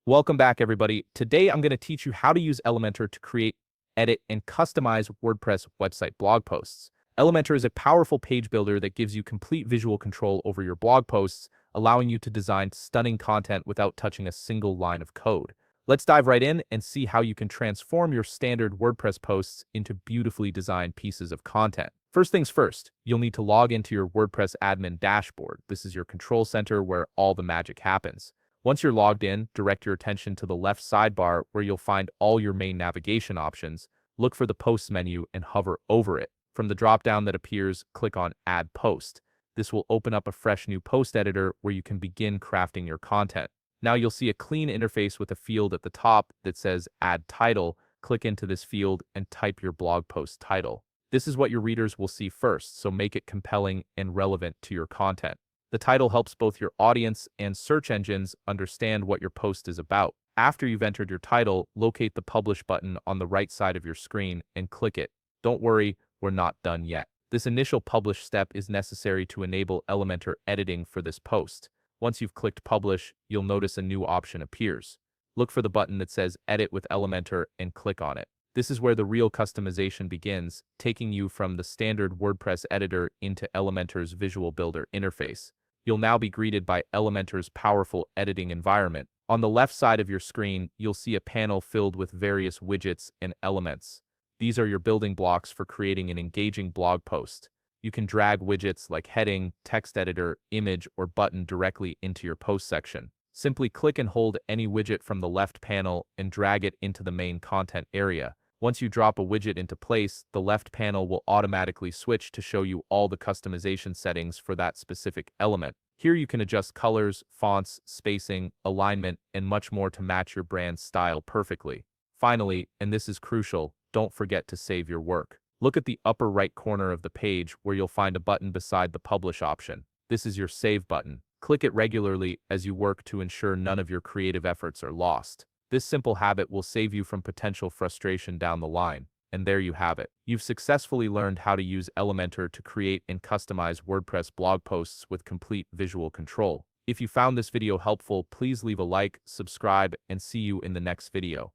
Welcome back, everybody. Today, I'm going to teach you how to use Elementor to create, edit, and customize WordPress website blog posts. Elementor is a powerful page builder that gives you complete visual control over your blog posts, allowing you to design stunning content without touching a single line of code. Let's dive right in and see how you can transform your standard WordPress posts into beautifully designed pieces of content. First things first, you'll need to log into your WordPress admin dashboard. This is your control center where all the magic happens. Once you're logged in, direct your attention to the left sidebar where you'll find all your main navigation options. Look for the Posts menu and hover over it. From the drop-down that appears, click on Add Post. This will open up a fresh new post editor where you can begin crafting your content. Now you'll see a clean interface with a field at the top that says Add Title. Click into this field and type your blog post title. This is what your readers will see first, so make it compelling and relevant to your content. The title helps both your audience and search engines understand what your post is about. After you've entered your title, locate the Publish button on the right side of your screen and click it. Don't worry, we're not done yet. This initial publish step is necessary to enable Elementor editing for this post. Once you've clicked Publish, you'll notice a new option appears. Look for the button that says Edit with Elementor and click on it. This is where the real customization begins, taking you from the standard WordPress editor into Elementor's Visual Builder interface. You'll now be greeted by Elementor's powerful editing environment. On the left side of your screen, you'll see a panel filled with various widgets and elements. These are your building blocks for creating an engaging blog post. You can drag widgets like heading, text editor, image, or button directly into your post section. Simply click and hold any widget from the left panel and drag it into the main content area. Once you drop a widget into place, the left panel will automatically switch to show you all the customization settings for that specific element. Here you can adjust colors, fonts, spacing, alignment, and much more to match your brand's style perfectly. Finally, and this is crucial, don't forget to save your work. Look at the upper right corner of the page where you'll find a button beside the Publish option. This is your Save button. Click it regularly as you work to ensure none of your creative efforts are lost. This simple habit will save you from potential frustration down the line. And there you have it. You've successfully learned how to use Elementor to create and customize WordPress blog posts with complete visual control. If you found this video helpful, please leave a like, subscribe, and see you in the next video.